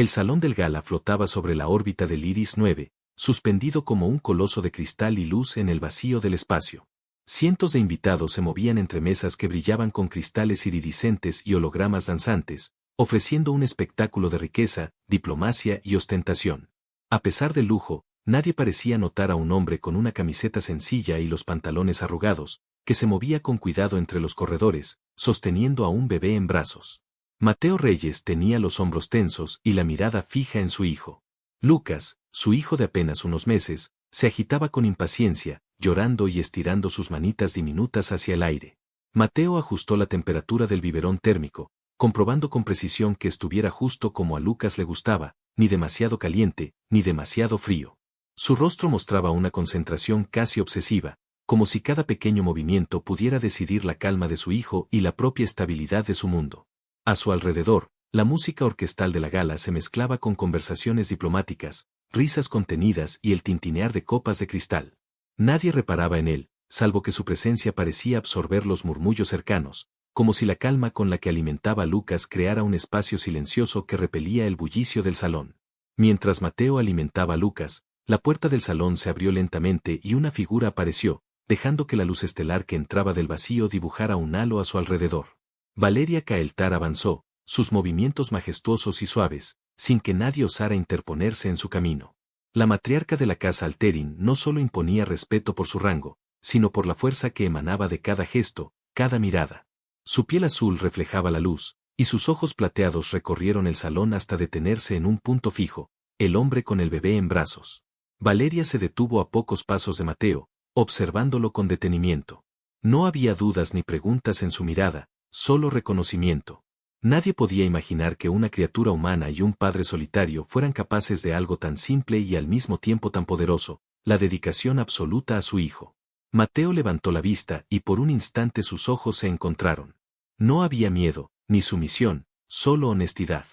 El salón del gala flotaba sobre la órbita del Iris 9, suspendido como un coloso de cristal y luz en el vacío del espacio. Cientos de invitados se movían entre mesas que brillaban con cristales iridiscentes y hologramas danzantes, ofreciendo un espectáculo de riqueza, diplomacia y ostentación. A pesar del lujo, nadie parecía notar a un hombre con una camiseta sencilla y los pantalones arrugados, que se movía con cuidado entre los corredores, sosteniendo a un bebé en brazos. Mateo Reyes tenía los hombros tensos y la mirada fija en su hijo. Lucas, su hijo de apenas unos meses, se agitaba con impaciencia, llorando y estirando sus manitas diminutas hacia el aire. Mateo ajustó la temperatura del biberón térmico, comprobando con precisión que estuviera justo como a Lucas le gustaba, ni demasiado caliente, ni demasiado frío. Su rostro mostraba una concentración casi obsesiva, como si cada pequeño movimiento pudiera decidir la calma de su hijo y la propia estabilidad de su mundo. A su alrededor, la música orquestal de la gala se mezclaba con conversaciones diplomáticas, risas contenidas y el tintinear de copas de cristal. Nadie reparaba en él, salvo que su presencia parecía absorber los murmullos cercanos, como si la calma con la que alimentaba a Lucas creara un espacio silencioso que repelía el bullicio del salón. Mientras Mateo alimentaba a Lucas, la puerta del salón se abrió lentamente y una figura apareció, dejando que la luz estelar que entraba del vacío dibujara un halo a su alrededor. Valeria Caeltar avanzó, sus movimientos majestuosos y suaves, sin que nadie osara interponerse en su camino. La matriarca de la casa Alterin no solo imponía respeto por su rango, sino por la fuerza que emanaba de cada gesto, cada mirada. Su piel azul reflejaba la luz, y sus ojos plateados recorrieron el salón hasta detenerse en un punto fijo, el hombre con el bebé en brazos. Valeria se detuvo a pocos pasos de Mateo, observándolo con detenimiento. No había dudas ni preguntas en su mirada, solo reconocimiento. Nadie podía imaginar que una criatura humana y un padre solitario fueran capaces de algo tan simple y al mismo tiempo tan poderoso, la dedicación absoluta a su hijo. Mateo levantó la vista y por un instante sus ojos se encontraron. No había miedo, ni sumisión, solo honestidad.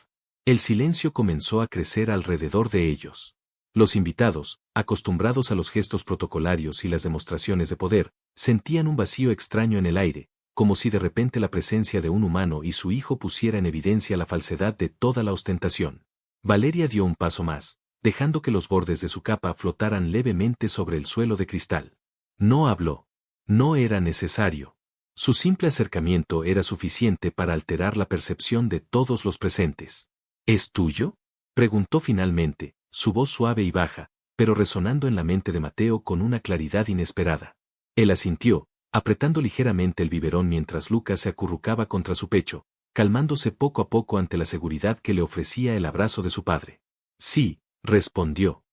El silencio comenzó a crecer alrededor de ellos. Los invitados, acostumbrados a los gestos protocolarios y las demostraciones de poder, sentían un vacío extraño en el aire, como si de repente la presencia de un humano y su hijo pusiera en evidencia la falsedad de toda la ostentación. Valeria dio un paso más, dejando que los bordes de su capa flotaran levemente sobre el suelo de cristal. No habló. No era necesario. Su simple acercamiento era suficiente para alterar la percepción de todos los presentes. ¿Es tuyo?, preguntó finalmente, su voz suave y baja, pero resonando en la mente de Mateo con una claridad inesperada. Él asintió, apretando ligeramente el biberón mientras Lucas se acurrucaba contra su pecho, calmándose poco a poco ante la seguridad que le ofrecía el abrazo de su padre. Sí, respondió.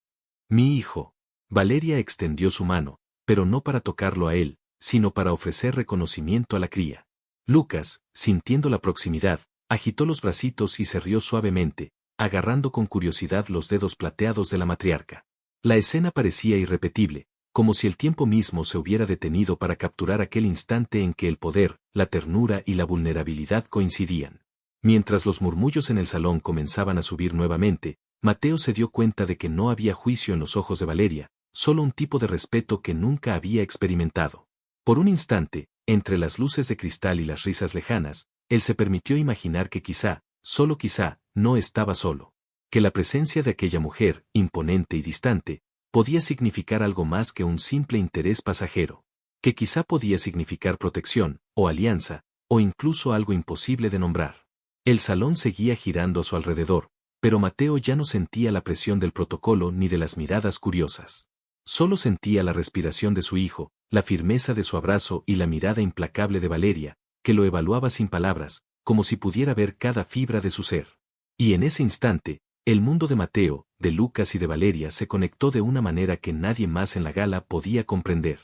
Mi hijo. Valeria extendió su mano, pero no para tocarlo a él, sino para ofrecer reconocimiento a la cría. Lucas, sintiendo la proximidad, agitó los bracitos y se rió suavemente, agarrando con curiosidad los dedos plateados de la matriarca. La escena parecía irrepetible, como si el tiempo mismo se hubiera detenido para capturar aquel instante en que el poder, la ternura y la vulnerabilidad coincidían. Mientras los murmullos en el salón comenzaban a subir nuevamente, Mateo se dio cuenta de que no había juicio en los ojos de Valeria, solo un tipo de respeto que nunca había experimentado. Por un instante, entre las luces de cristal y las risas lejanas, él se permitió imaginar que quizá, solo quizá, no estaba solo. Que la presencia de aquella mujer, imponente y distante, podía significar algo más que un simple interés pasajero. Que quizá podía significar protección, o alianza, o incluso algo imposible de nombrar. El salón seguía girando a su alrededor, pero Mateo ya no sentía la presión del protocolo ni de las miradas curiosas. Solo sentía la respiración de su hijo, la firmeza de su abrazo y la mirada implacable de Valeria, que lo evaluaba sin palabras, como si pudiera ver cada fibra de su ser. Y en ese instante, el mundo de Mateo, de Lucas y de Valeria se conectó de una manera que nadie más en la gala podía comprender.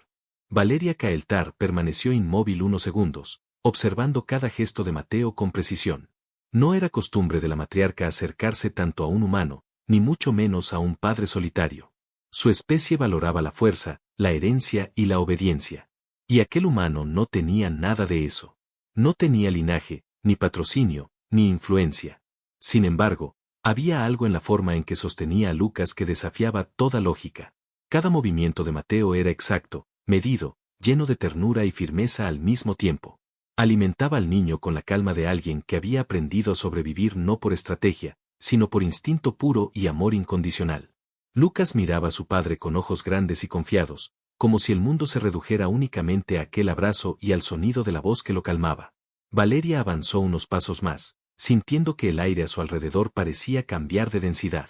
Valeria Caeltar permaneció inmóvil unos segundos, observando cada gesto de Mateo con precisión. No era costumbre de la matriarca acercarse tanto a un humano, ni mucho menos a un padre solitario. Su especie valoraba la fuerza, la herencia y la obediencia. Y aquel humano no tenía nada de eso. No tenía linaje, ni patrocinio, ni influencia. Sin embargo, había algo en la forma en que sostenía a Lucas que desafiaba toda lógica. Cada movimiento de Mateo era exacto, medido, lleno de ternura y firmeza al mismo tiempo. Alimentaba al niño con la calma de alguien que había aprendido a sobrevivir no por estrategia, sino por instinto puro y amor incondicional. Lucas miraba a su padre con ojos grandes y confiados, como si el mundo se redujera únicamente a aquel abrazo y al sonido de la voz que lo calmaba. Valeria avanzó unos pasos más, sintiendo que el aire a su alrededor parecía cambiar de densidad.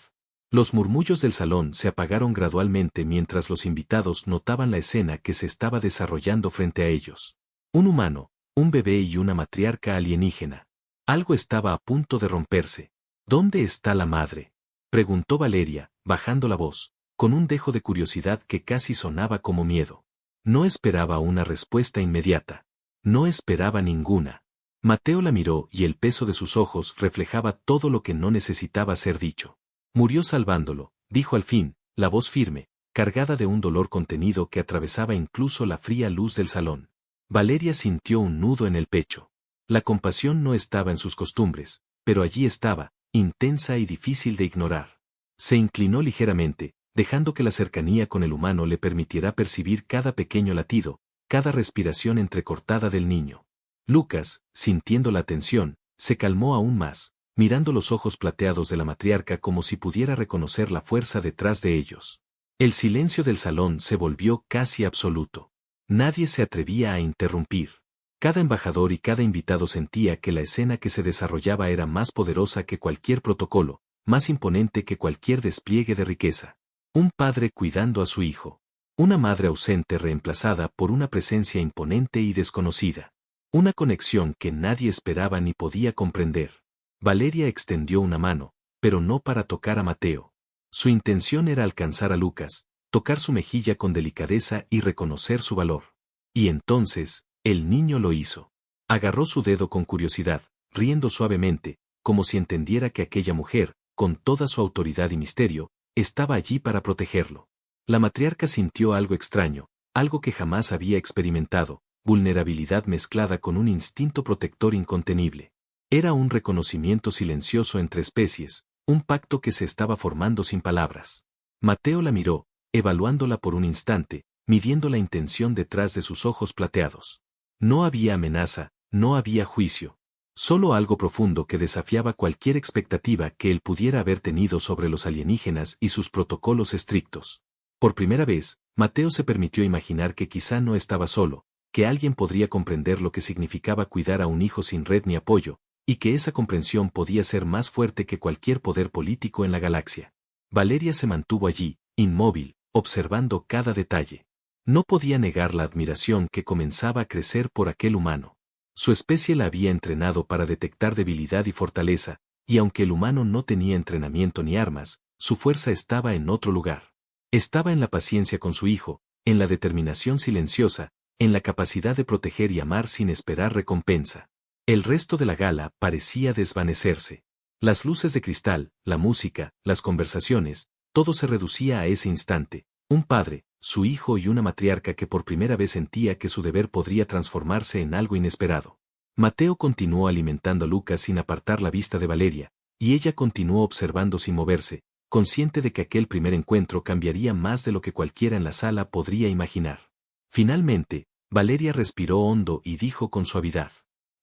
Los murmullos del salón se apagaron gradualmente mientras los invitados notaban la escena que se estaba desarrollando frente a ellos. Un humano, un bebé y una matriarca alienígena. Algo estaba a punto de romperse. ¿Dónde está la madre?, preguntó Valeria, bajando la voz, con un dejo de curiosidad que casi sonaba como miedo. No esperaba una respuesta inmediata. No esperaba ninguna. Mateo la miró y el peso de sus ojos reflejaba todo lo que no necesitaba ser dicho. Murió salvándolo, dijo al fin, la voz firme, cargada de un dolor contenido que atravesaba incluso la fría luz del salón. Valeria sintió un nudo en el pecho. La compasión no estaba en sus costumbres, pero allí estaba, intensa y difícil de ignorar. Se inclinó ligeramente, dejando que la cercanía con el humano le permitiera percibir cada pequeño latido, cada respiración entrecortada del niño. Lucas, sintiendo la tensión, se calmó aún más, mirando los ojos plateados de la matriarca como si pudiera reconocer la fuerza detrás de ellos. El silencio del salón se volvió casi absoluto. Nadie se atrevía a interrumpir. Cada embajador y cada invitado sentía que la escena que se desarrollaba era más poderosa que cualquier protocolo, más imponente que cualquier despliegue de riqueza. Un padre cuidando a su hijo. Una madre ausente reemplazada por una presencia imponente y desconocida. Una conexión que nadie esperaba ni podía comprender. Valeria extendió una mano, pero no para tocar a Mateo. Su intención era alcanzar a Lucas, tocar su mejilla con delicadeza y reconocer su valor. Y entonces, el niño lo hizo. Agarró su dedo con curiosidad, riendo suavemente, como si entendiera que aquella mujer, con toda su autoridad y misterio, estaba allí para protegerlo. La matriarca sintió algo extraño, algo que jamás había experimentado, vulnerabilidad mezclada con un instinto protector incontenible. Era un reconocimiento silencioso entre especies, un pacto que se estaba formando sin palabras. Mateo la miró, evaluándola por un instante, midiendo la intención detrás de sus ojos plateados. No había amenaza, no había juicio. Solo algo profundo que desafiaba cualquier expectativa que él pudiera haber tenido sobre los alienígenas y sus protocolos estrictos. Por primera vez, Mateo se permitió imaginar que quizá no estaba solo, que alguien podría comprender lo que significaba cuidar a un hijo sin red ni apoyo, y que esa comprensión podía ser más fuerte que cualquier poder político en la galaxia. Valeria se mantuvo allí, inmóvil, observando cada detalle. No podía negar la admiración que comenzaba a crecer por aquel humano. Su especie la había entrenado para detectar debilidad y fortaleza, y aunque el humano no tenía entrenamiento ni armas, su fuerza estaba en otro lugar. Estaba en la paciencia con su hijo, en la determinación silenciosa, en la capacidad de proteger y amar sin esperar recompensa. El resto de la gala parecía desvanecerse. Las luces de cristal, la música, las conversaciones, todo se reducía a ese instante. Un padre, su hijo y una matriarca que por primera vez sentía que su deber podría transformarse en algo inesperado. Mateo continuó alimentando a Lucas sin apartar la vista de Valeria, y ella continuó observando sin moverse, consciente de que aquel primer encuentro cambiaría más de lo que cualquiera en la sala podría imaginar. Finalmente, Valeria respiró hondo y dijo con suavidad: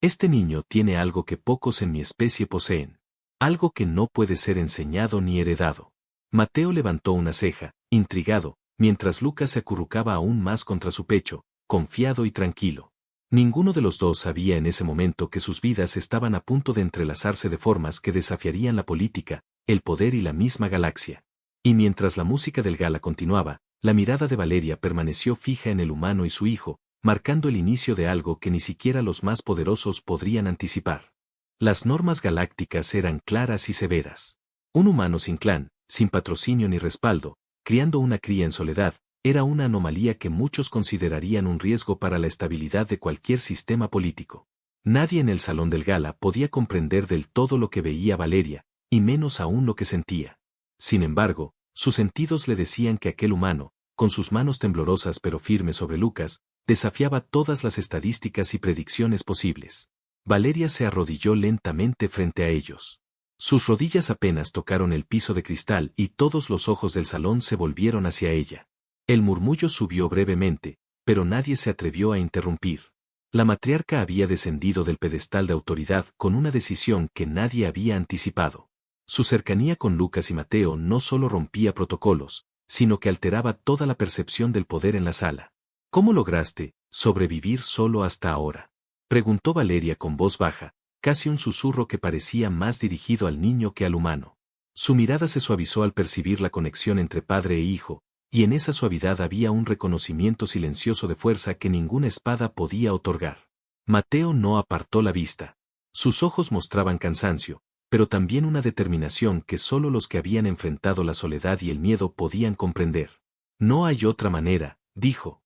«Este niño tiene algo que pocos en mi especie poseen. Algo que no puede ser enseñado ni heredado». Mateo levantó una ceja, intrigado, mientras Lucas se acurrucaba aún más contra su pecho, confiado y tranquilo. Ninguno de los dos sabía en ese momento que sus vidas estaban a punto de entrelazarse de formas que desafiarían la política, el poder y la misma galaxia. Y mientras la música del gala continuaba, la mirada de Valeria permaneció fija en el humano y su hijo, marcando el inicio de algo que ni siquiera los más poderosos podrían anticipar. Las normas galácticas eran claras y severas. Un humano sin clan, sin patrocinio ni respaldo, criando una cría en soledad, era una anomalía que muchos considerarían un riesgo para la estabilidad de cualquier sistema político. Nadie en el salón del gala podía comprender del todo lo que veía Valeria, y menos aún lo que sentía. Sin embargo, sus sentidos le decían que aquel humano, con sus manos temblorosas pero firmes sobre Lucas, desafiaba todas las estadísticas y predicciones posibles. Valeria se arrodilló lentamente frente a ellos. Sus rodillas apenas tocaron el piso de cristal y todos los ojos del salón se volvieron hacia ella. El murmullo subió brevemente, pero nadie se atrevió a interrumpir. La matriarca había descendido del pedestal de autoridad con una decisión que nadie había anticipado. Su cercanía con Lucas y Mateo no solo rompía protocolos, sino que alteraba toda la percepción del poder en la sala. ¿Cómo lograste sobrevivir solo hasta ahora?, preguntó Valeria con voz baja, casi un susurro que parecía más dirigido al niño que al humano. Su mirada se suavizó al percibir la conexión entre padre e hijo, y en esa suavidad había un reconocimiento silencioso de fuerza que ninguna espada podía otorgar. Mateo no apartó la vista. Sus ojos mostraban cansancio, pero también una determinación que solo los que habían enfrentado la soledad y el miedo podían comprender. No hay otra manera, dijo.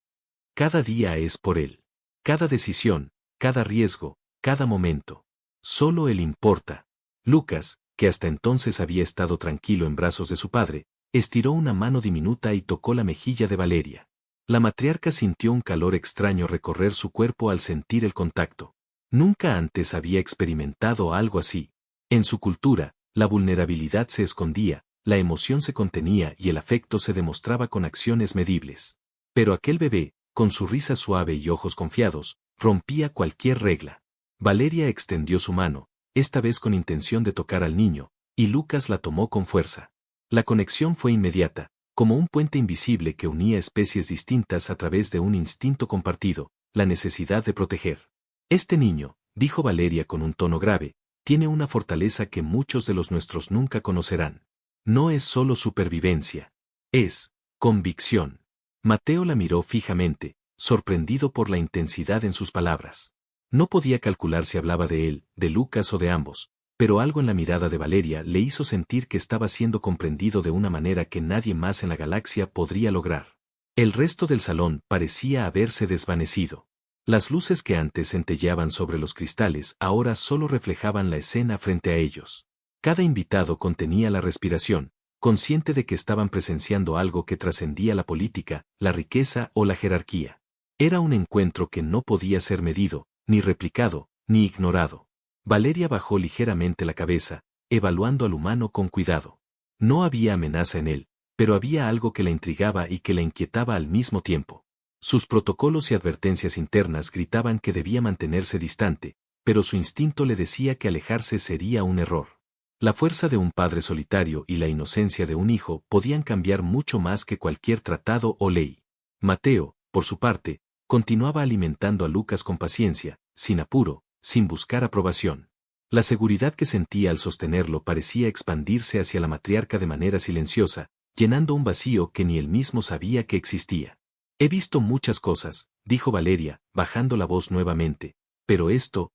Cada día es por él. Cada decisión, cada riesgo, cada momento. Solo él importa. Lucas, que hasta entonces había estado tranquilo en brazos de su padre, estiró una mano diminuta y tocó la mejilla de Valeria. La matriarca sintió un calor extraño recorrer su cuerpo al sentir el contacto. Nunca antes había experimentado algo así. En su cultura, la vulnerabilidad se escondía, la emoción se contenía y el afecto se demostraba con acciones medibles. Pero aquel bebé, con su risa suave y ojos confiados, rompía cualquier regla. Valeria extendió su mano, esta vez con intención de tocar al niño, y Lucas la tomó con fuerza. La conexión fue inmediata, como un puente invisible que unía especies distintas a través de un instinto compartido, la necesidad de proteger. Este niño, dijo Valeria con un tono grave, tiene una fortaleza que muchos de los nuestros nunca conocerán. No es solo supervivencia. Es convicción. Mateo la miró fijamente, sorprendido por la intensidad en sus palabras. No podía calcular si hablaba de él, de Lucas o de ambos, pero algo en la mirada de Valeria le hizo sentir que estaba siendo comprendido de una manera que nadie más en la galaxia podría lograr. El resto del salón parecía haberse desvanecido. Las luces que antes centelleaban sobre los cristales ahora solo reflejaban la escena frente a ellos. Cada invitado contenía la respiración, consciente de que estaban presenciando algo que trascendía la política, la riqueza o la jerarquía. Era un encuentro que no podía ser medido, ni replicado, ni ignorado. Valeria bajó ligeramente la cabeza, evaluando al humano con cuidado. No había amenaza en él, pero había algo que la intrigaba y que la inquietaba al mismo tiempo. Sus protocolos y advertencias internas gritaban que debía mantenerse distante, pero su instinto le decía que alejarse sería un error. La fuerza de un padre solitario y la inocencia de un hijo podían cambiar mucho más que cualquier tratado o ley. Mateo, por su parte, continuaba alimentando a Lucas con paciencia, sin apuro, sin buscar aprobación. La seguridad que sentía al sostenerlo parecía expandirse hacia la matriarca de manera silenciosa, llenando un vacío que ni él mismo sabía que existía. He visto muchas cosas, dijo Valeria, bajando la voz nuevamente, pero esto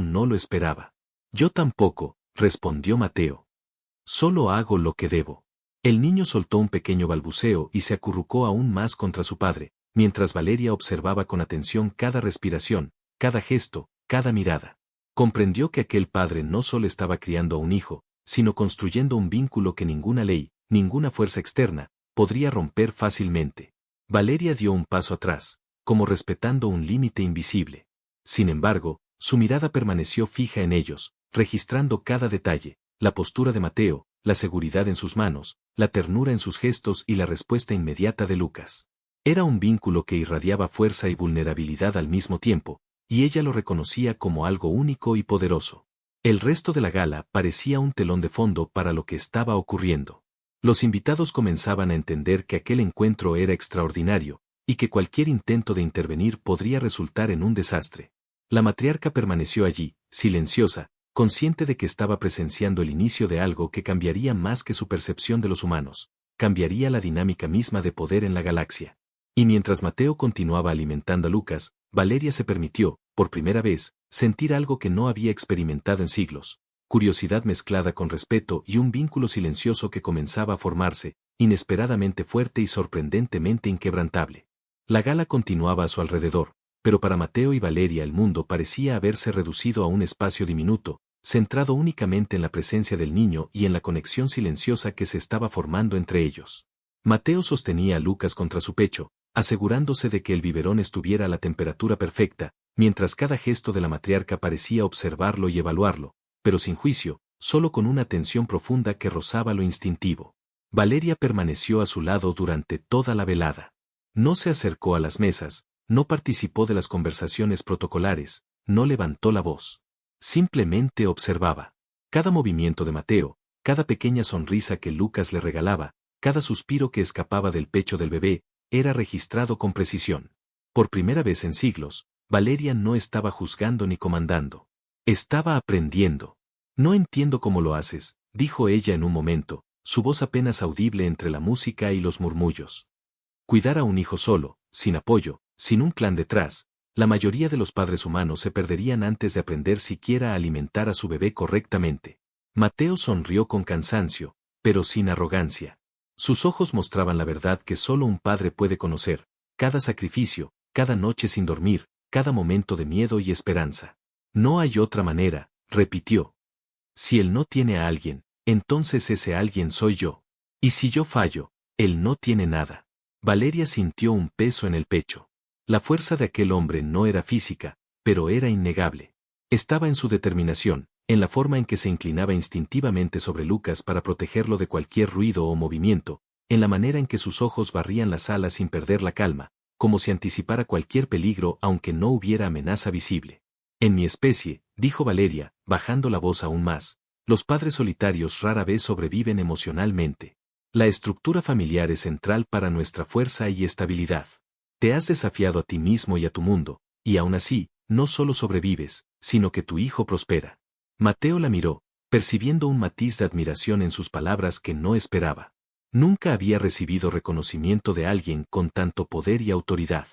no lo esperaba. Yo tampoco, respondió Mateo. Solo hago lo que debo. El niño soltó un pequeño balbuceo y se acurrucó aún más contra su padre, mientras Valeria observaba con atención cada respiración, cada gesto, cada mirada. Comprendió que aquel padre no solo estaba criando a un hijo, sino construyendo un vínculo que ninguna ley, ninguna fuerza externa, podría romper fácilmente. Valeria dio un paso atrás, como respetando un límite invisible. Sin embargo, su mirada permaneció fija en ellos, registrando cada detalle, la postura de Mateo, la seguridad en sus manos, la ternura en sus gestos y la respuesta inmediata de Lucas. Era un vínculo que irradiaba fuerza y vulnerabilidad al mismo tiempo, y ella lo reconocía como algo único y poderoso. El resto de la gala parecía un telón de fondo para lo que estaba ocurriendo. Los invitados comenzaban a entender que aquel encuentro era extraordinario, y que cualquier intento de intervenir podría resultar en un desastre. La matriarca permaneció allí, silenciosa, consciente de que estaba presenciando el inicio de algo que cambiaría más que su percepción de los humanos, cambiaría la dinámica misma de poder en la galaxia. Y mientras Mateo continuaba alimentando a Lucas, Valeria se permitió, por primera vez, sentir algo que no había experimentado en siglos. Curiosidad mezclada con respeto y un vínculo silencioso que comenzaba a formarse, inesperadamente fuerte y sorprendentemente inquebrantable. La gala continuaba a su alrededor, pero para Mateo y Valeria el mundo parecía haberse reducido a un espacio diminuto, centrado únicamente en la presencia del niño y en la conexión silenciosa que se estaba formando entre ellos. Mateo sostenía a Lucas contra su pecho, asegurándose de que el biberón estuviera a la temperatura perfecta, mientras cada gesto de la matriarca parecía observarlo y evaluarlo, pero sin juicio, solo con una atención profunda que rozaba lo instintivo. Valeria permaneció a su lado durante toda la velada. No se acercó a las mesas, no participó de las conversaciones protocolares, no levantó la voz. Simplemente observaba. Cada movimiento de Mateo, cada pequeña sonrisa que Lucas le regalaba, cada suspiro que escapaba del pecho del bebé, era registrado con precisión. Por primera vez en siglos, Valeria no estaba juzgando ni comandando. Estaba aprendiendo. No entiendo cómo lo haces, dijo ella en un momento, su voz apenas audible entre la música y los murmullos. Cuidar a un hijo solo, sin apoyo, sin un clan detrás, la mayoría de los padres humanos se perderían antes de aprender siquiera a alimentar a su bebé correctamente. Mateo sonrió con cansancio, pero sin arrogancia. Sus ojos mostraban la verdad que solo un padre puede conocer, cada sacrificio, cada noche sin dormir, cada momento de miedo y esperanza. No hay otra manera, repitió. Si él no tiene a alguien, entonces ese alguien soy yo. Y si yo fallo, él no tiene nada. Valeria sintió un peso en el pecho. La fuerza de aquel hombre no era física, pero era innegable. Estaba en su determinación, en la forma en que se inclinaba instintivamente sobre Lucas para protegerlo de cualquier ruido o movimiento, en la manera en que sus ojos barrían la sala sin perder la calma, como si anticipara cualquier peligro aunque no hubiera amenaza visible. En mi especie, dijo Valeria, bajando la voz aún más, los padres solitarios rara vez sobreviven emocionalmente. La estructura familiar es central para nuestra fuerza y estabilidad. Te has desafiado a ti mismo y a tu mundo, y aún así, no solo sobrevives, sino que tu hijo prospera. Mateo la miró, percibiendo un matiz de admiración en sus palabras que no esperaba. Nunca había recibido reconocimiento de alguien con tanto poder y autoridad.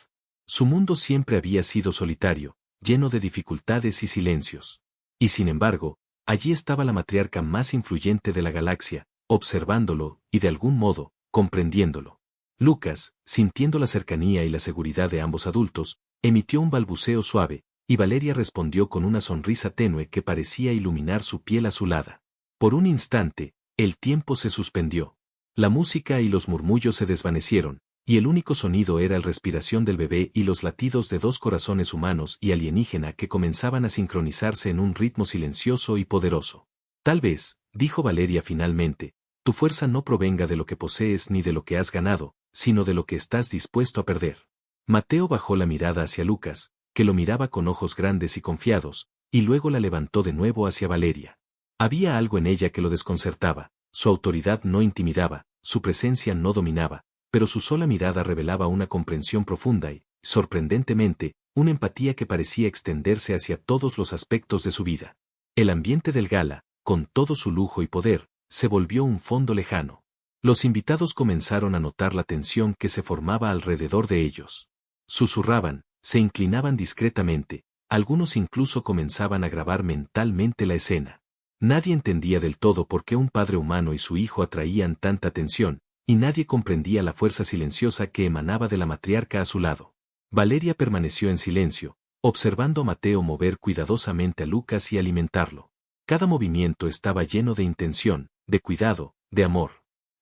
Su mundo siempre había sido solitario, lleno de dificultades y silencios. Y sin embargo, allí estaba la matriarca más influyente de la galaxia, observándolo, y de algún modo, comprendiéndolo. Lucas, sintiendo la cercanía y la seguridad de ambos adultos, emitió un balbuceo suave, y Valeria respondió con una sonrisa tenue que parecía iluminar su piel azulada. Por un instante, el tiempo se suspendió. La música y los murmullos se desvanecieron, y el único sonido era la respiración del bebé y los latidos de dos corazones humanos y alienígena que comenzaban a sincronizarse en un ritmo silencioso y poderoso. Tal vez, dijo Valeria finalmente, tu fuerza no provenga de lo que posees ni de lo que has ganado, sino de lo que estás dispuesto a perder. Mateo bajó la mirada hacia Lucas, que lo miraba con ojos grandes y confiados, y luego la levantó de nuevo hacia Valeria. Había algo en ella que lo desconcertaba, su autoridad no intimidaba, su presencia no dominaba, pero su sola mirada revelaba una comprensión profunda y, sorprendentemente, una empatía que parecía extenderse hacia todos los aspectos de su vida. El ambiente del gala, con todo su lujo y poder, se volvió un fondo lejano. Los invitados comenzaron a notar la tensión que se formaba alrededor de ellos. Susurraban, se inclinaban discretamente, algunos incluso comenzaban a grabar mentalmente la escena. Nadie entendía del todo por qué un padre humano y su hijo atraían tanta atención, y nadie comprendía la fuerza silenciosa que emanaba de la matriarca a su lado. Valeria permaneció en silencio, observando a Mateo mover cuidadosamente a Lucas y alimentarlo. Cada movimiento estaba lleno de intención, de cuidado, de amor.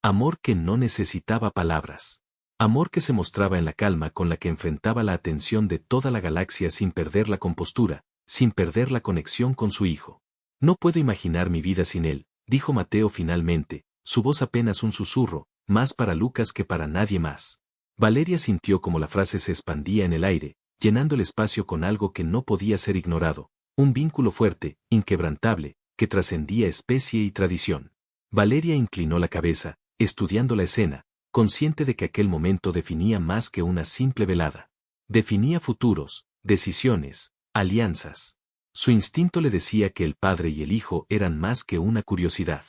Amor que no necesitaba palabras. Amor que se mostraba en la calma con la que enfrentaba la atención de toda la galaxia sin perder la compostura, sin perder la conexión con su hijo. No puedo imaginar mi vida sin él, dijo Mateo finalmente, su voz apenas un susurro, más para Lucas que para nadie más. Valeria sintió como la frase se expandía en el aire, llenando el espacio con algo que no podía ser ignorado, un vínculo fuerte, inquebrantable, que trascendía especie y tradición. Valeria inclinó la cabeza, estudiando la escena, consciente de que aquel momento definía más que una simple velada. Definía futuros, decisiones, alianzas. Su instinto le decía que el padre y el hijo eran más que una curiosidad.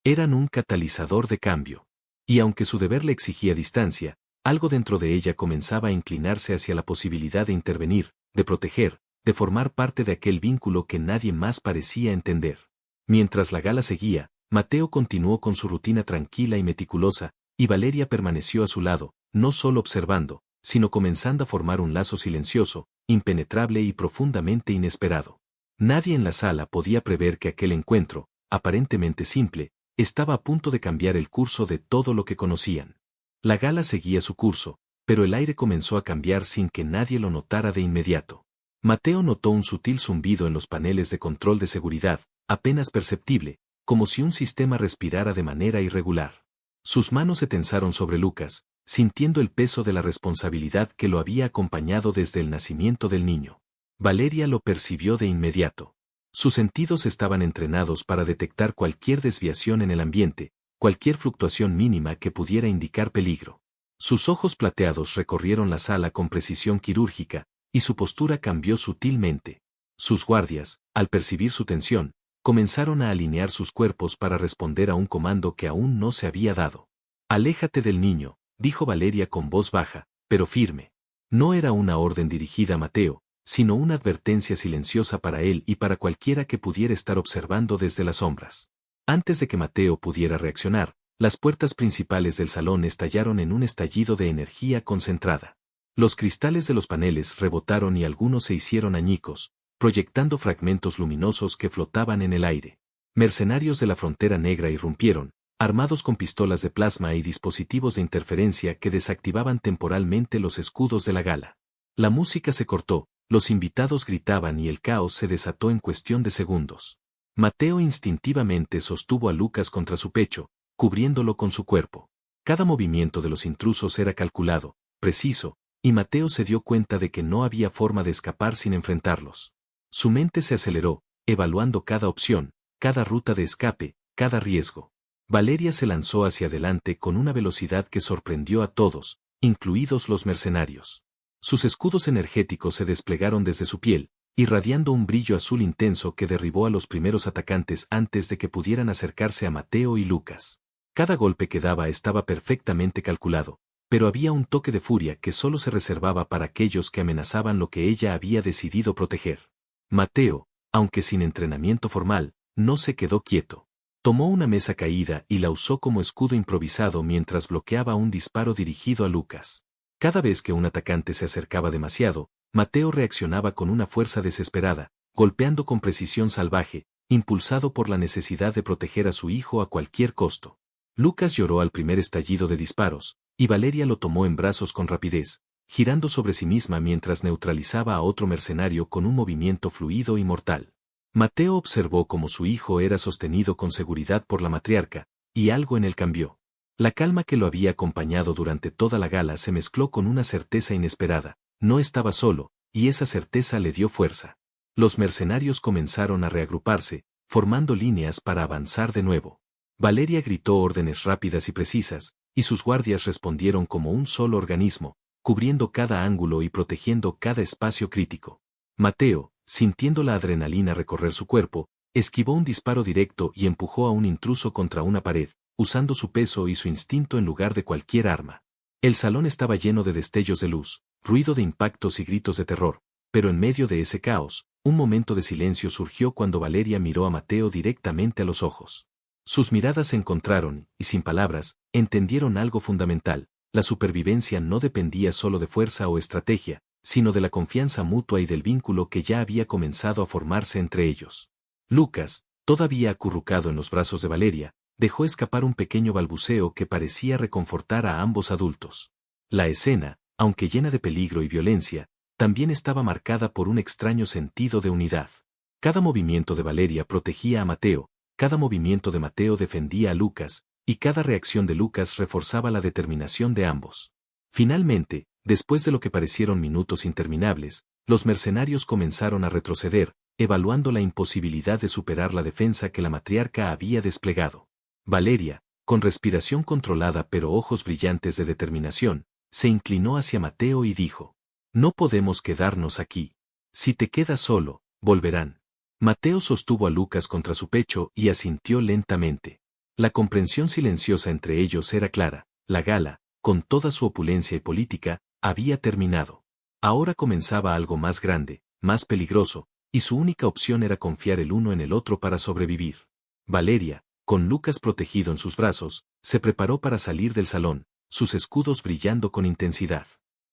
Eran un catalizador de cambio. Y aunque su deber le exigía distancia, algo dentro de ella comenzaba a inclinarse hacia la posibilidad de intervenir, de proteger, de formar parte de aquel vínculo que nadie más parecía entender. Mientras la gala seguía, Mateo continuó con su rutina tranquila y meticulosa, y Valeria permaneció a su lado, no solo observando, sino comenzando a formar un lazo silencioso, impenetrable y profundamente inesperado. Nadie en la sala podía prever que aquel encuentro, aparentemente simple, estaba a punto de cambiar el curso de todo lo que conocían. La gala seguía su curso, pero el aire comenzó a cambiar sin que nadie lo notara de inmediato. Mateo notó un sutil zumbido en los paneles de control de seguridad, apenas perceptible, como si un sistema respirara de manera irregular. Sus manos se tensaron sobre Lucas, sintiendo el peso de la responsabilidad que lo había acompañado desde el nacimiento del niño. Valeria lo percibió de inmediato. Sus sentidos estaban entrenados para detectar cualquier desviación en el ambiente, cualquier fluctuación mínima que pudiera indicar peligro. Sus ojos plateados recorrieron la sala con precisión quirúrgica, y su postura cambió sutilmente. Sus guardias, al percibir su tensión, comenzaron a alinear sus cuerpos para responder a un comando que aún no se había dado. «Aléjate del niño», dijo Valeria con voz baja, pero firme. No era una orden dirigida a Mateo, sino una advertencia silenciosa para él y para cualquiera que pudiera estar observando desde las sombras. Antes de que Mateo pudiera reaccionar, las puertas principales del salón estallaron en un estallido de energía concentrada. Los cristales de los paneles rebotaron y algunos se hicieron añicos, proyectando fragmentos luminosos que flotaban en el aire. Mercenarios de la Frontera Negra irrumpieron, armados con pistolas de plasma y dispositivos de interferencia que desactivaban temporalmente los escudos de la gala. La música se cortó, los invitados gritaban y el caos se desató en cuestión de segundos. Mateo instintivamente sostuvo a Lucas contra su pecho, cubriéndolo con su cuerpo. Cada movimiento de los intrusos era calculado, preciso, y Mateo se dio cuenta de que no había forma de escapar sin enfrentarlos. Su mente se aceleró, evaluando cada opción, cada ruta de escape, cada riesgo. Valeria se lanzó hacia adelante con una velocidad que sorprendió a todos, incluidos los mercenarios. Sus escudos energéticos se desplegaron desde su piel, irradiando un brillo azul intenso que derribó a los primeros atacantes antes de que pudieran acercarse a Mateo y Lucas. Cada golpe que daba estaba perfectamente calculado, pero había un toque de furia que solo se reservaba para aquellos que amenazaban lo que ella había decidido proteger. Mateo, aunque sin entrenamiento formal, no se quedó quieto. Tomó una mesa caída y la usó como escudo improvisado mientras bloqueaba un disparo dirigido a Lucas. Cada vez que un atacante se acercaba demasiado, Mateo reaccionaba con una fuerza desesperada, golpeando con precisión salvaje, impulsado por la necesidad de proteger a su hijo a cualquier costo. Lucas lloró al primer estallido de disparos, y Valeria lo tomó en brazos con rapidez, girando sobre sí misma mientras neutralizaba a otro mercenario con un movimiento fluido y mortal. Mateo observó cómo su hijo era sostenido con seguridad por la matriarca, y algo en él cambió. La calma que lo había acompañado durante toda la gala se mezcló con una certeza inesperada. No estaba solo, y esa certeza le dio fuerza. Los mercenarios comenzaron a reagruparse, formando líneas para avanzar de nuevo. Valeria gritó órdenes rápidas y precisas, y sus guardias respondieron como un solo organismo, cubriendo cada ángulo y protegiendo cada espacio crítico. Mateo, sintiendo la adrenalina recorrer su cuerpo, esquivó un disparo directo y empujó a un intruso contra una pared, usando su peso y su instinto en lugar de cualquier arma. El salón estaba lleno de destellos de luz, ruido de impactos y gritos de terror, pero en medio de ese caos, un momento de silencio surgió cuando Valeria miró a Mateo directamente a los ojos. Sus miradas se encontraron, y sin palabras, entendieron algo fundamental: la supervivencia no dependía solo de fuerza o estrategia, sino de la confianza mutua y del vínculo que ya había comenzado a formarse entre ellos. Lucas, todavía acurrucado en los brazos de Valeria, dejó escapar un pequeño balbuceo que parecía reconfortar a ambos adultos. La escena, aunque llena de peligro y violencia, también estaba marcada por un extraño sentido de unidad. Cada movimiento de Valeria protegía a Mateo, cada movimiento de Mateo defendía a Lucas, y cada reacción de Lucas reforzaba la determinación de ambos. Finalmente, después de lo que parecieron minutos interminables, los mercenarios comenzaron a retroceder, evaluando la imposibilidad de superar la defensa que la matriarca había desplegado. Valeria, con respiración controlada pero ojos brillantes de determinación, se inclinó hacia Mateo y dijo: «No podemos quedarnos aquí. Si te quedas solo, volverán». Mateo sostuvo a Lucas contra su pecho y asintió lentamente. La comprensión silenciosa entre ellos era clara: la gala, con toda su opulencia y política, había terminado. Ahora comenzaba algo más grande, más peligroso, y su única opción era confiar el uno en el otro para sobrevivir. Valeria, con Lucas protegido en sus brazos, se preparó para salir del salón, sus escudos brillando con intensidad.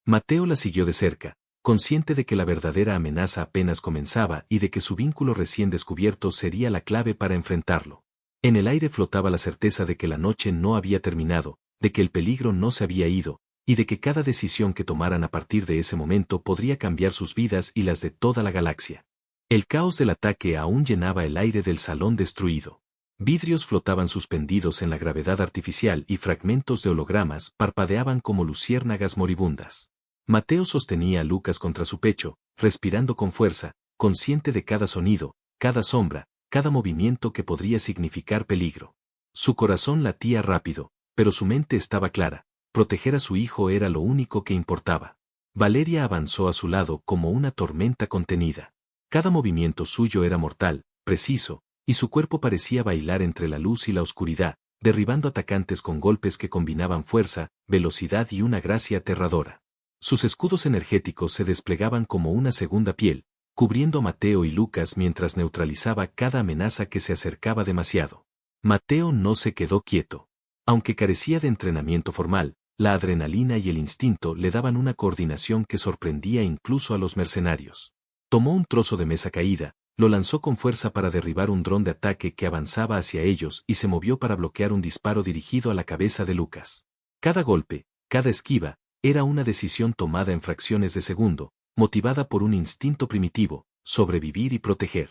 Mateo la siguió de cerca, consciente de que la verdadera amenaza apenas comenzaba y de que su vínculo recién descubierto sería la clave para enfrentarlo. En el aire flotaba la certeza de que la noche no había terminado, de que el peligro no se había ido, y de que cada decisión que tomaran a partir de ese momento podría cambiar sus vidas y las de toda la galaxia. El caos del ataque aún llenaba el aire del salón destruido. Vidrios flotaban suspendidos en la gravedad artificial y fragmentos de hologramas parpadeaban como luciérnagas moribundas. Mateo sostenía a Lucas contra su pecho, respirando con fuerza, consciente de cada sonido, cada sombra, cada movimiento que podría significar peligro. Su corazón latía rápido, pero su mente estaba clara. Proteger a su hijo era lo único que importaba. Valeria avanzó a su lado como una tormenta contenida. Cada movimiento suyo era mortal, preciso, y su cuerpo parecía bailar entre la luz y la oscuridad, derribando atacantes con golpes que combinaban fuerza, velocidad y una gracia aterradora. Sus escudos energéticos se desplegaban como una segunda piel, cubriendo a Mateo y Lucas mientras neutralizaba cada amenaza que se acercaba demasiado. Mateo no se quedó quieto. Aunque carecía de entrenamiento formal, la adrenalina y el instinto le daban una coordinación que sorprendía incluso a los mercenarios. Tomó un trozo de mesa caída, lo lanzó con fuerza para derribar un dron de ataque que avanzaba hacia ellos y se movió para bloquear un disparo dirigido a la cabeza de Lucas. Cada golpe, cada esquiva, era una decisión tomada en fracciones de segundo, motivada por un instinto primitivo, sobrevivir y proteger.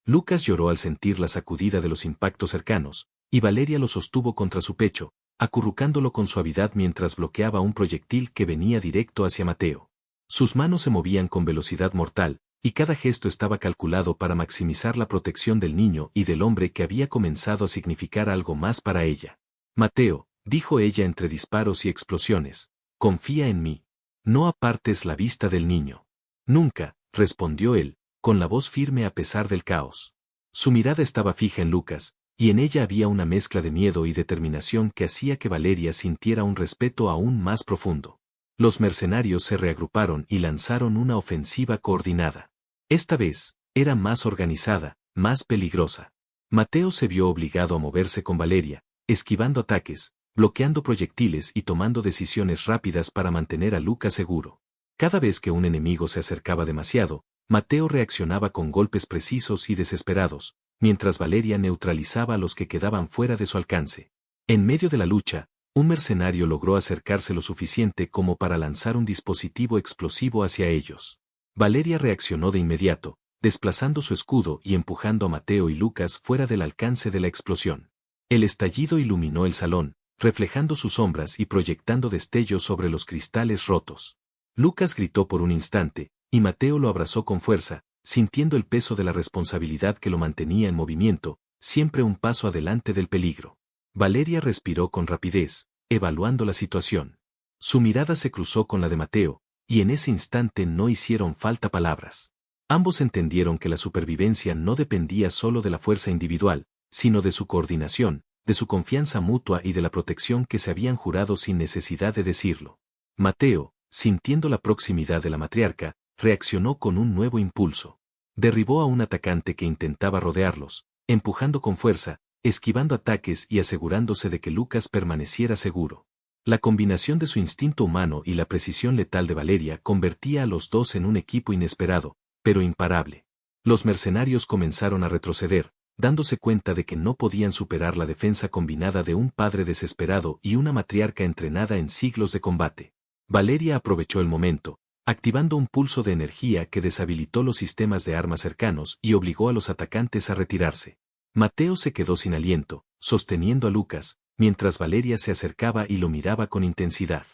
Lucas lloró al sentir la sacudida de los impactos cercanos, y Valeria lo sostuvo contra su pecho, acurrucándolo con suavidad mientras bloqueaba un proyectil que venía directo hacia Mateo. Sus manos se movían con velocidad mortal, y cada gesto estaba calculado para maximizar la protección del niño y del hombre que había comenzado a significar algo más para ella. Mateo, dijo ella entre disparos y explosiones, confía en mí. No apartes la vista del niño. Nunca, respondió él, con la voz firme a pesar del caos. Su mirada estaba fija en Lucas, y en ella había una mezcla de miedo y determinación que hacía que Valeria sintiera un respeto aún más profundo. Los mercenarios se reagruparon y lanzaron una ofensiva coordinada. Esta vez, era más organizada, más peligrosa. Mateo se vio obligado a moverse con Valeria, esquivando ataques, bloqueando proyectiles y tomando decisiones rápidas para mantener a Lucas seguro. Cada vez que un enemigo se acercaba demasiado, Mateo reaccionaba con golpes precisos y desesperados, mientras Valeria neutralizaba a los que quedaban fuera de su alcance. En medio de la lucha, un mercenario logró acercarse lo suficiente como para lanzar un dispositivo explosivo hacia ellos. Valeria reaccionó de inmediato, desplazando su escudo y empujando a Mateo y Lucas fuera del alcance de la explosión. El estallido iluminó el salón, reflejando sus sombras y proyectando destellos sobre los cristales rotos. Lucas gritó por un instante, y Mateo lo abrazó con fuerza, sintiendo el peso de la responsabilidad que lo mantenía en movimiento, siempre un paso adelante del peligro. Valeria respiró con rapidez, evaluando la situación. Su mirada se cruzó con la de Mateo, y en ese instante no hicieron falta palabras. Ambos entendieron que la supervivencia no dependía solo de la fuerza individual, sino de su coordinación, de su confianza mutua y de la protección que se habían jurado sin necesidad de decirlo. Mateo, sintiendo la proximidad de la matriarca, reaccionó con un nuevo impulso. Derribó a un atacante que intentaba rodearlos, empujando con fuerza, esquivando ataques y asegurándose de que Lucas permaneciera seguro. La combinación de su instinto humano y la precisión letal de Valeria convertía a los dos en un equipo inesperado, pero imparable. Los mercenarios comenzaron a retroceder, dándose cuenta de que no podían superar la defensa combinada de un padre desesperado y una matriarca entrenada en siglos de combate. Valeria aprovechó el momento, activando un pulso de energía que deshabilitó los sistemas de armas cercanos y obligó a los atacantes a retirarse. Mateo se quedó sin aliento, sosteniendo a Lucas, mientras Valeria se acercaba y lo miraba con intensidad.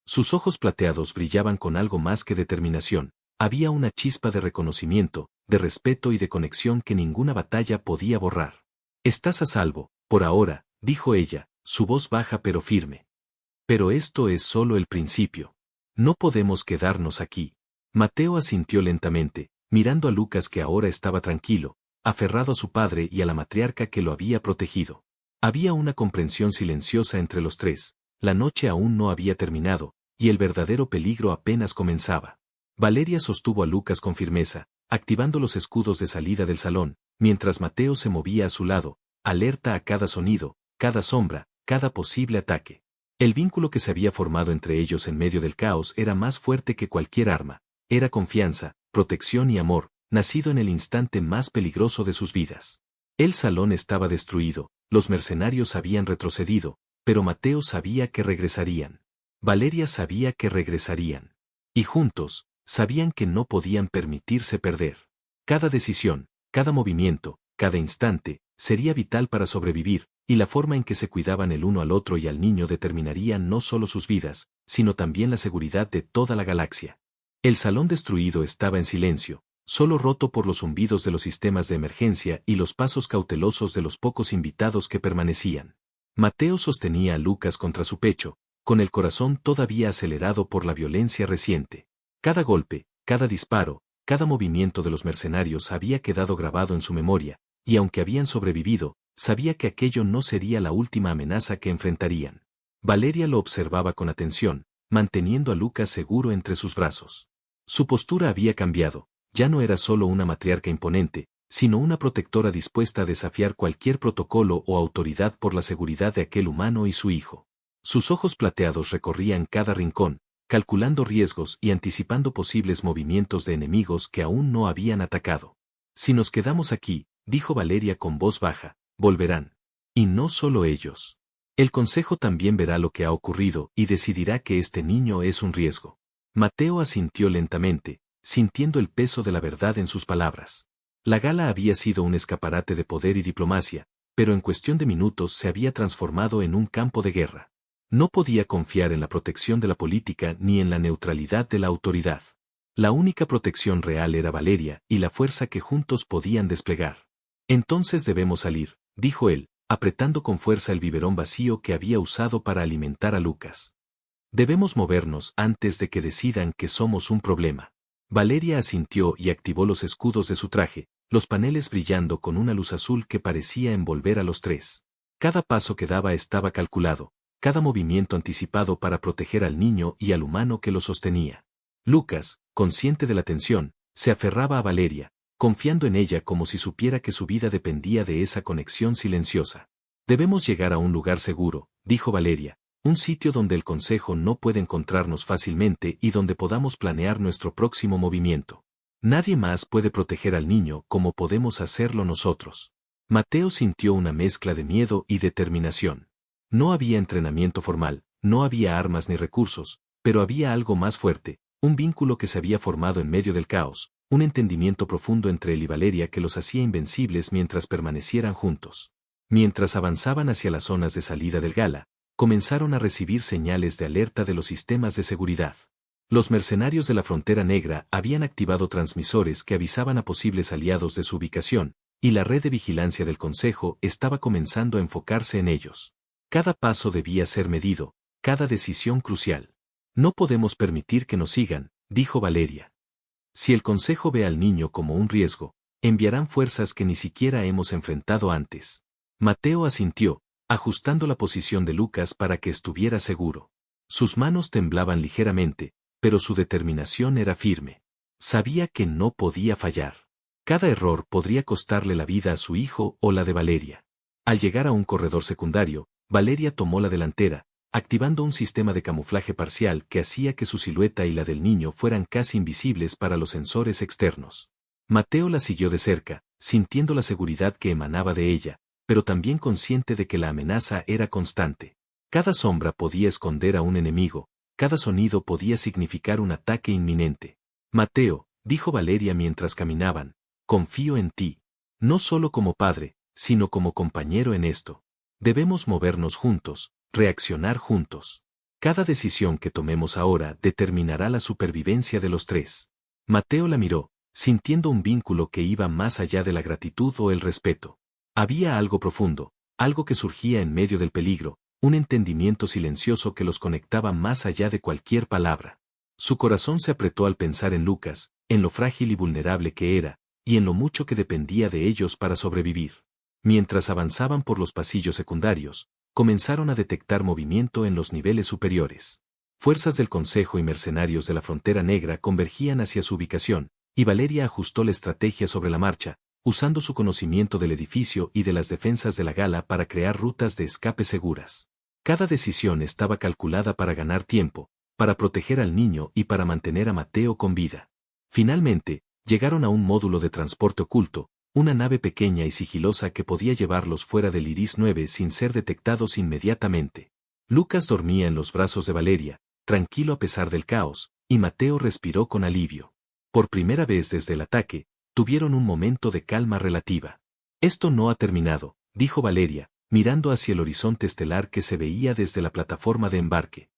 Sus ojos plateados brillaban con algo más que determinación. Había una chispa de reconocimiento, de respeto y de conexión que ninguna batalla podía borrar. Estás a salvo, por ahora, dijo ella, su voz baja pero firme. Pero esto es solo el principio. No podemos quedarnos aquí. Mateo asintió lentamente, mirando a Lucas que ahora estaba tranquilo, aferrado a su padre y a la matriarca que lo había protegido. Había una comprensión silenciosa entre los tres, la noche aún no había terminado, y el verdadero peligro apenas comenzaba. Valeria sostuvo a Lucas con firmeza, activando los escudos de salida del salón, mientras Mateo se movía a su lado, alerta a cada sonido, cada sombra, cada posible ataque. El vínculo que se había formado entre ellos en medio del caos era más fuerte que cualquier arma, era confianza, protección y amor, nacido en el instante más peligroso de sus vidas. El salón estaba destruido, los mercenarios habían retrocedido, pero Mateo sabía que regresarían. Valeria sabía que regresarían. Y juntos, sabían que no podían permitirse perder. Cada decisión, cada movimiento, cada instante, sería vital para sobrevivir, y la forma en que se cuidaban el uno al otro y al niño determinaría no solo sus vidas, sino también la seguridad de toda la galaxia. El salón destruido estaba en silencio, solo roto por los zumbidos de los sistemas de emergencia y los pasos cautelosos de los pocos invitados que permanecían. Mateo sostenía a Lucas contra su pecho, con el corazón todavía acelerado por la violencia reciente. Cada golpe, cada disparo, cada movimiento de los mercenarios había quedado grabado en su memoria, y aunque habían sobrevivido, sabía que aquello no sería la última amenaza que enfrentarían. Valeria lo observaba con atención, manteniendo a Lucas seguro entre sus brazos. Su postura había cambiado, ya no era solo una matriarca imponente, sino una protectora dispuesta a desafiar cualquier protocolo o autoridad por la seguridad de aquel humano y su hijo. Sus ojos plateados recorrían cada rincón, calculando riesgos y anticipando posibles movimientos de enemigos que aún no habían atacado. Si nos quedamos aquí, dijo Valeria con voz baja, volverán. Y no solo ellos. El consejo también verá lo que ha ocurrido y decidirá que este niño es un riesgo. Mateo asintió lentamente, sintiendo el peso de la verdad en sus palabras. La gala había sido un escaparate de poder y diplomacia, pero en cuestión de minutos se había transformado en un campo de guerra. No podía confiar en la protección de la política ni en la neutralidad de la autoridad. La única protección real era Valeria y la fuerza que juntos podían desplegar. Entonces debemos salir, dijo él, apretando con fuerza el biberón vacío que había usado para alimentar a Lucas. Debemos movernos antes de que decidan que somos un problema. Valeria asintió y activó los escudos de su traje, los paneles brillando con una luz azul que parecía envolver a los tres. Cada paso que daba estaba calculado, cada movimiento anticipado para proteger al niño y al humano que lo sostenía. Lucas, consciente de la tensión, se aferraba a Valeria, confiando en ella como si supiera que su vida dependía de esa conexión silenciosa. Debemos llegar a un lugar seguro, dijo Valeria, un sitio donde el consejo no puede encontrarnos fácilmente y donde podamos planear nuestro próximo movimiento. Nadie más puede proteger al niño como podemos hacerlo nosotros. Mateo sintió una mezcla de miedo y determinación. No había entrenamiento formal, no había armas ni recursos, pero había algo más fuerte, un vínculo que se había formado en medio del caos, un entendimiento profundo entre él y Valeria que los hacía invencibles mientras permanecieran juntos. Mientras avanzaban hacia las zonas de salida del gala, comenzaron a recibir señales de alerta de los sistemas de seguridad. Los mercenarios de la Frontera Negra habían activado transmisores que avisaban a posibles aliados de su ubicación, y la red de vigilancia del Consejo estaba comenzando a enfocarse en ellos. Cada paso debía ser medido, cada decisión crucial. No podemos permitir que nos sigan, dijo Valeria. Si el Consejo ve al niño como un riesgo, enviarán fuerzas que ni siquiera hemos enfrentado antes. Mateo asintió, ajustando la posición de Lucas para que estuviera seguro. Sus manos temblaban ligeramente, pero su determinación era firme. Sabía que no podía fallar. Cada error podría costarle la vida a su hijo o la de Valeria. Al llegar a un corredor secundario, Valeria tomó la delantera, activando un sistema de camuflaje parcial que hacía que su silueta y la del niño fueran casi invisibles para los sensores externos. Mateo la siguió de cerca, sintiendo la seguridad que emanaba de ella, pero también consciente de que la amenaza era constante. Cada sombra podía esconder a un enemigo, cada sonido podía significar un ataque inminente. Mateo, dijo Valeria mientras caminaban, confío en ti. No solo como padre, sino como compañero en esto. Debemos movernos juntos, reaccionar juntos. Cada decisión que tomemos ahora determinará la supervivencia de los tres. Mateo la miró, sintiendo un vínculo que iba más allá de la gratitud o el respeto. Había algo profundo, algo que surgía en medio del peligro, un entendimiento silencioso que los conectaba más allá de cualquier palabra. Su corazón se apretó al pensar en Lucas, en lo frágil y vulnerable que era, y en lo mucho que dependía de ellos para sobrevivir. Mientras avanzaban por los pasillos secundarios, comenzaron a detectar movimiento en los niveles superiores. Fuerzas del Consejo y mercenarios de la Frontera Negra convergían hacia su ubicación, y Valeria ajustó la estrategia sobre la marcha, usando su conocimiento del edificio y de las defensas de la gala para crear rutas de escape seguras. Cada decisión estaba calculada para ganar tiempo, para proteger al niño y para mantener a Mateo con vida. Finalmente, llegaron a un módulo de transporte oculto, una nave pequeña y sigilosa que podía llevarlos fuera del Iris 9 sin ser detectados inmediatamente. Lucas dormía en los brazos de Valeria, tranquilo a pesar del caos, y Mateo respiró con alivio. Por primera vez desde el ataque, tuvieron un momento de calma relativa. Esto no ha terminado, dijo Valeria, mirando hacia el horizonte estelar que se veía desde la plataforma de embarque.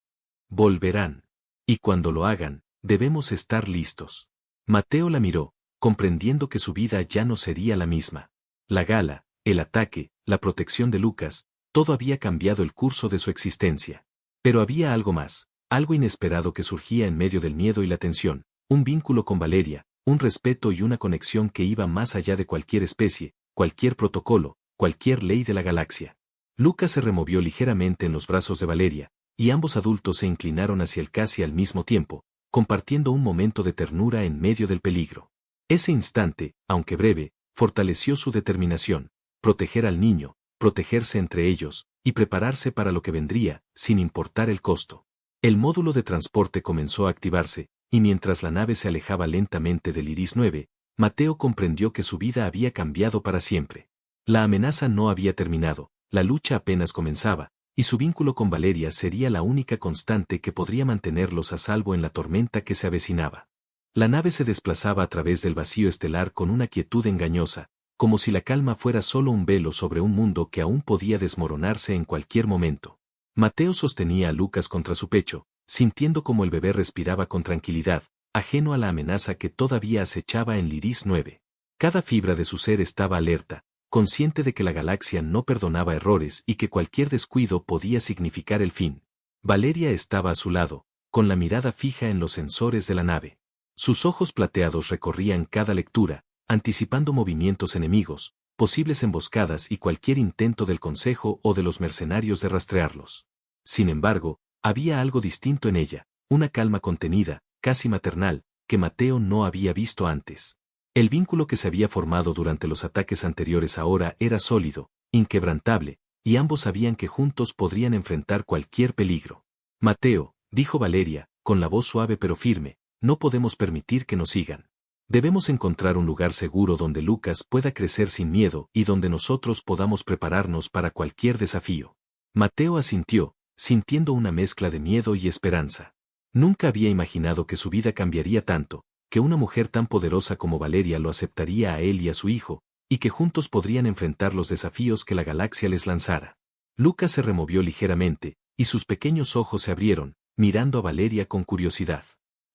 Volverán. Y cuando lo hagan, debemos estar listos. Mateo la miró, comprendiendo que su vida ya no sería la misma. La gala, el ataque, la protección de Lucas, todo había cambiado el curso de su existencia. Pero había algo más, algo inesperado que surgía en medio del miedo y la tensión, un vínculo con Valeria, un respeto y una conexión que iba más allá de cualquier especie, cualquier protocolo, cualquier ley de la galaxia. Lucas se removió ligeramente en los brazos de Valeria, y ambos adultos se inclinaron hacia él casi al mismo tiempo, compartiendo un momento de ternura en medio del peligro. Ese instante, aunque breve, fortaleció su determinación, proteger al niño, protegerse entre ellos, y prepararse para lo que vendría, sin importar el costo. El módulo de transporte comenzó a activarse, y mientras la nave se alejaba lentamente del Iris 9, Mateo comprendió que su vida había cambiado para siempre. La amenaza no había terminado, la lucha apenas comenzaba, y su vínculo con Valeria sería la única constante que podría mantenerlos a salvo en la tormenta que se avecinaba. La nave se desplazaba a través del vacío estelar con una quietud engañosa, como si la calma fuera solo un velo sobre un mundo que aún podía desmoronarse en cualquier momento. Mateo sostenía a Lucas contra su pecho, sintiendo como el bebé respiraba con tranquilidad, ajeno a la amenaza que todavía acechaba en Iris 9. Cada fibra de su ser estaba alerta, consciente de que la galaxia no perdonaba errores y que cualquier descuido podía significar el fin. Valeria estaba a su lado, con la mirada fija en los sensores de la nave. Sus ojos plateados recorrían cada lectura, anticipando movimientos enemigos, posibles emboscadas y cualquier intento del Consejo o de los mercenarios de rastrearlos. Sin embargo, había algo distinto en ella, una calma contenida, casi maternal, que Mateo no había visto antes. El vínculo que se había formado durante los ataques anteriores ahora era sólido, inquebrantable, y ambos sabían que juntos podrían enfrentar cualquier peligro. Mateo, dijo Valeria, con la voz suave pero firme, no podemos permitir que nos sigan. Debemos encontrar un lugar seguro donde Lucas pueda crecer sin miedo y donde nosotros podamos prepararnos para cualquier desafío. Mateo asintió, sintiendo una mezcla de miedo y esperanza. Nunca había imaginado que su vida cambiaría tanto, que una mujer tan poderosa como Valeria lo aceptaría a él y a su hijo, y que juntos podrían enfrentar los desafíos que la galaxia les lanzara. Lucas se removió ligeramente, y sus pequeños ojos se abrieron, mirando a Valeria con curiosidad.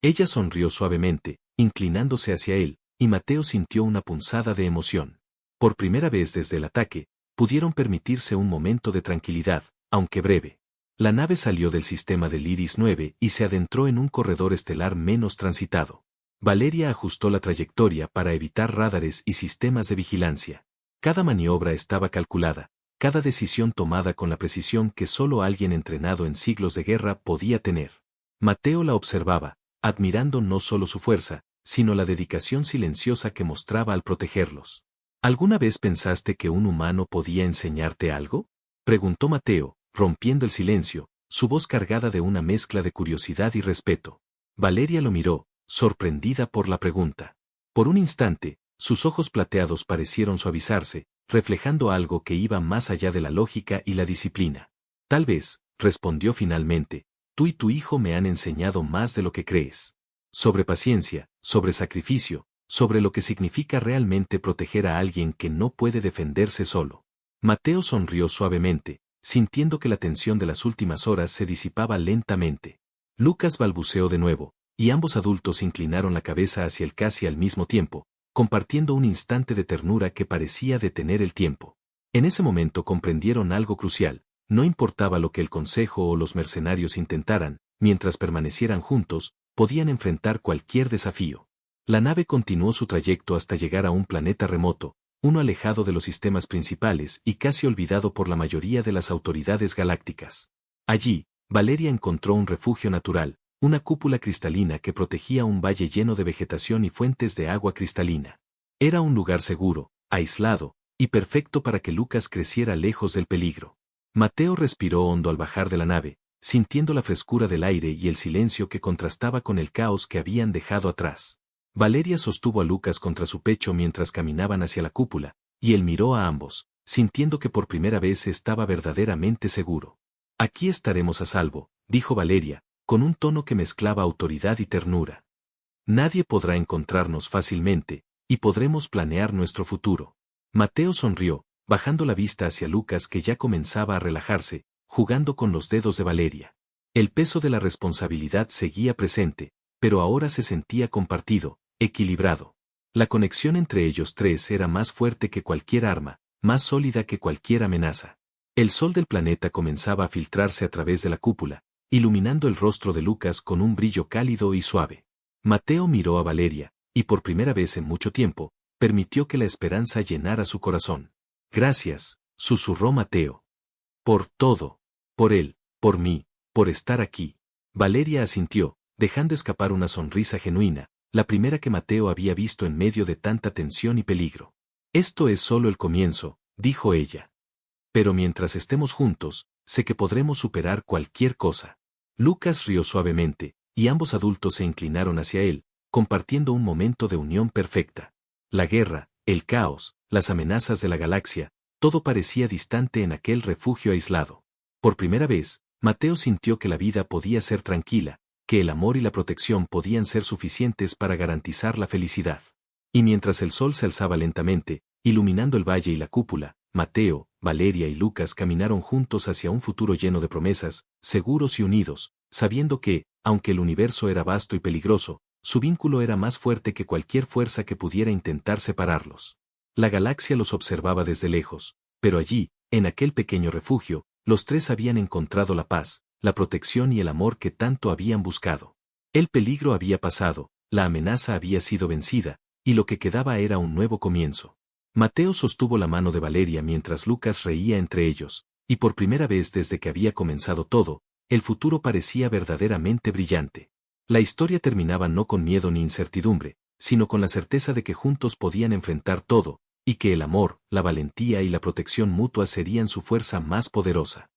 Ella sonrió suavemente, inclinándose hacia él, y Mateo sintió una punzada de emoción. Por primera vez desde el ataque, pudieron permitirse un momento de tranquilidad, aunque breve. La nave salió del sistema del Iris 9 y se adentró en un corredor estelar menos transitado. Valeria ajustó la trayectoria para evitar rádares y sistemas de vigilancia. Cada maniobra estaba calculada, cada decisión tomada con la precisión que solo alguien entrenado en siglos de guerra podía tener. Mateo la observaba, admirando no solo su fuerza, sino la dedicación silenciosa que mostraba al protegerlos. ¿Alguna vez pensaste que un humano podía enseñarte algo?, preguntó Mateo, rompiendo el silencio, su voz cargada de una mezcla de curiosidad y respeto. Valeria lo miró, sorprendida por la pregunta. Por un instante, sus ojos plateados parecieron suavizarse, reflejando algo que iba más allá de la lógica y la disciplina. Tal vez, respondió finalmente, tú y tu hijo me han enseñado más de lo que crees. Sobre paciencia, sobre sacrificio, sobre lo que significa realmente proteger a alguien que no puede defenderse solo. Mateo sonrió suavemente, sintiendo que la tensión de las últimas horas se disipaba lentamente. Lucas balbuceó de nuevo, y ambos adultos inclinaron la cabeza hacia él casi al mismo tiempo, compartiendo un instante de ternura que parecía detener el tiempo. En ese momento comprendieron algo crucial. No importaba lo que el Consejo o los mercenarios intentaran, mientras permanecieran juntos, podían enfrentar cualquier desafío. La nave continuó su trayecto hasta llegar a un planeta remoto, uno alejado de los sistemas principales y casi olvidado por la mayoría de las autoridades galácticas. Allí, Valeria encontró un refugio natural, una cúpula cristalina que protegía un valle lleno de vegetación y fuentes de agua cristalina. Era un lugar seguro, aislado, y perfecto para que Lucas creciera lejos del peligro. Mateo respiró hondo al bajar de la nave, sintiendo la frescura del aire y el silencio que contrastaba con el caos que habían dejado atrás. Valeria sostuvo a Lucas contra su pecho mientras caminaban hacia la cúpula, y él miró a ambos, sintiendo que por primera vez estaba verdaderamente seguro. Aquí estaremos a salvo, dijo Valeria, con un tono que mezclaba autoridad y ternura. Nadie podrá encontrarnos fácilmente, y podremos planear nuestro futuro. Mateo sonrió, bajando la vista hacia Lucas que ya comenzaba a relajarse, jugando con los dedos de Valeria. El peso de la responsabilidad seguía presente, pero ahora se sentía compartido, equilibrado. La conexión entre ellos tres era más fuerte que cualquier arma, más sólida que cualquier amenaza. El sol del planeta comenzaba a filtrarse a través de la cúpula, iluminando el rostro de Lucas con un brillo cálido y suave. Mateo miró a Valeria, y por primera vez en mucho tiempo, permitió que la esperanza llenara su corazón. Gracias, susurró Mateo. Por todo. Por él, por mí, por estar aquí. Valeria asintió, dejando escapar una sonrisa genuina, la primera que Mateo había visto en medio de tanta tensión y peligro. Esto es solo el comienzo, dijo ella. Pero mientras estemos juntos, sé que podremos superar cualquier cosa. Lucas rió suavemente, y ambos adultos se inclinaron hacia él, compartiendo un momento de unión perfecta. La guerra, el caos, las amenazas de la galaxia, todo parecía distante en aquel refugio aislado. Por primera vez, Mateo sintió que la vida podía ser tranquila, que el amor y la protección podían ser suficientes para garantizar la felicidad. Y mientras el sol se alzaba lentamente, iluminando el valle y la cúpula, Mateo, Valeria y Lucas caminaron juntos hacia un futuro lleno de promesas, seguros y unidos, sabiendo que, aunque el universo era vasto y peligroso, su vínculo era más fuerte que cualquier fuerza que pudiera intentar separarlos. La galaxia los observaba desde lejos, pero allí, en aquel pequeño refugio, los tres habían encontrado la paz, la protección y el amor que tanto habían buscado. El peligro había pasado, la amenaza había sido vencida, y lo que quedaba era un nuevo comienzo. Mateo sostuvo la mano de Valeria mientras Lucas reía entre ellos, y por primera vez desde que había comenzado todo, el futuro parecía verdaderamente brillante. La historia terminaba no con miedo ni incertidumbre, sino con la certeza de que juntos podían enfrentar todo, y que el amor, la valentía y la protección mutua serían su fuerza más poderosa.